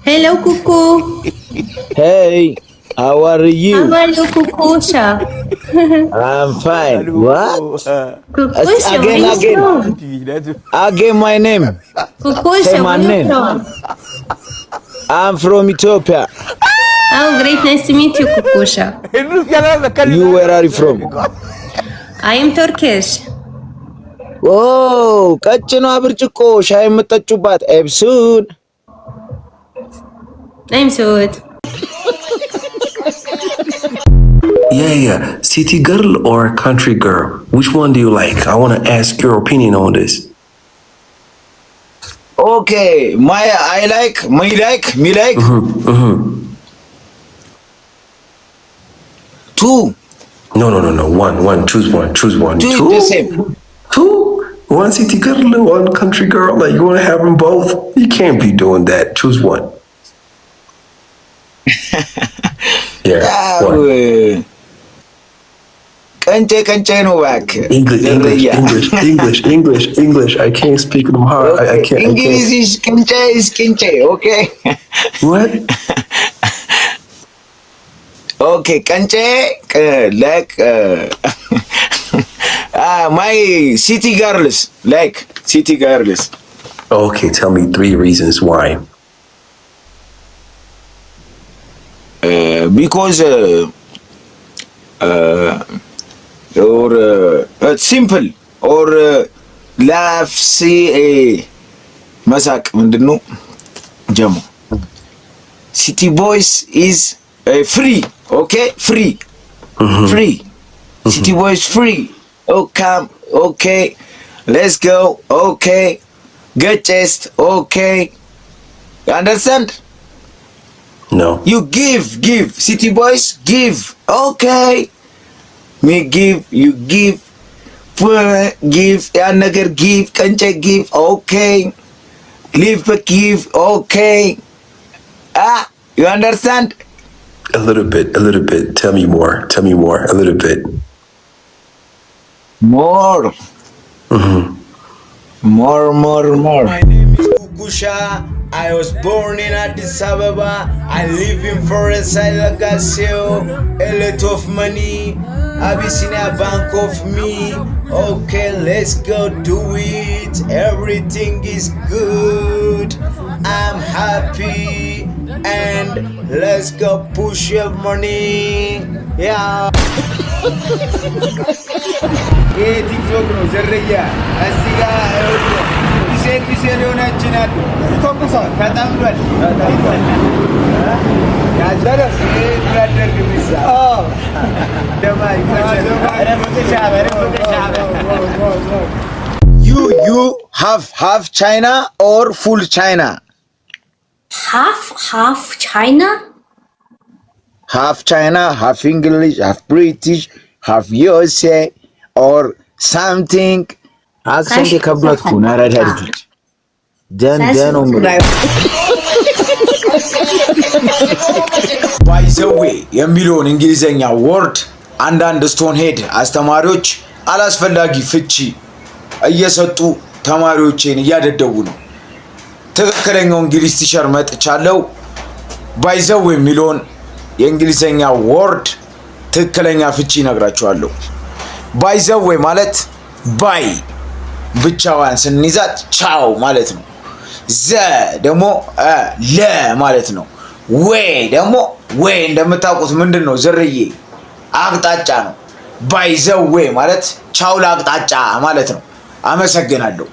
Hello, Cuckoo. Hey, how are you? How are you, Cuckoosha? I'm fine. What? Cuckoosha, where Again, you again. from? Again, my name. Say Cuckoosha, my where you name. from? I'm from Ethiopia. Oh, great. Nice to meet you, Cuckoosha. You, where are you from? I am Turkish. Oh, ቀጭኗ ብርጭቆ ሻይ የምጠጩባት ኤብሱን I'm Saud. Yeah. City girl or country girl? Which one do you like? I want to ask your opinion on this. Okay, I like, me like. Two. No. One. Choose one. Two the same. Two? One city girl, one country girl. Like, you want to have them both? You can't be doing that. Choose one. Yeah. One. ቀንጨ ነው እባክህ። English. I can't speak them hard. I can't. English is ቅንጨ. Okay. What? Okay, ቀንጨ like my city girls like city girls. Okay, tell me 3 reasons why. Because or simple or laugh see መሳቅ ምንድነው ጀሞ city boys is free. Okay, free. City boys free. Oh, come. Okay, let's go. Okay, get chest. Okay, you understand? No. You give. City boys give. Okay, me give. You give. Give. Another give. Kanche give. Okay, leave but give. Okay. You understand? A little bit. Tell me more. A little bit. More. More. My name is Gugusha. I was born in Addis Ababa. I live in Forest Lagasio. A lot of money. Abyssinia Bank of me. Okay, let's go do it. Everything is good. I'm happy. And let's go push your money. Yeah. ይህ ቲክቶክ ነው ዘረያ እዚህ ጋር ዲሴን የሆነችን አሉ ይተኩሳል ተጠምዷል ያዘረስ ይላደርግ ሚሳ ደማይ You have China or full China? Half China? Half China, half English, half British, half USA or something. Accent ከብሏት እኮ ነው አራዳ ልጆች ደን ባይዘዌ የሚለውን እንግሊዘኛ ወርድ አንዳንድ ስቶን ሄድ አስተማሪዎች አላስፈላጊ ፍቺ እየሰጡ ተማሪዎቼን እያደደቡ ነው። ትክክለኛው እንግሊዝ ቲቸር መጥቻለሁ። ባይዘዌ የሚለውን የእንግሊዘኛ ወርድ ትክክለኛ ፍቺ ነግራችኋለሁ። ባይዘዌ ማለት ባይ ብቻዋን ስንይዛት ቻው ማለት ነው። ዘ ደግሞ ለ ማለት ነው። ወይ ደግሞ ወይ እንደምታውቁት ምንድነው ዝርዬ አቅጣጫ ነው። ባይዘዌ ማለት ቻው ለአቅጣጫ ማለት ነው። አመሰግናለሁ።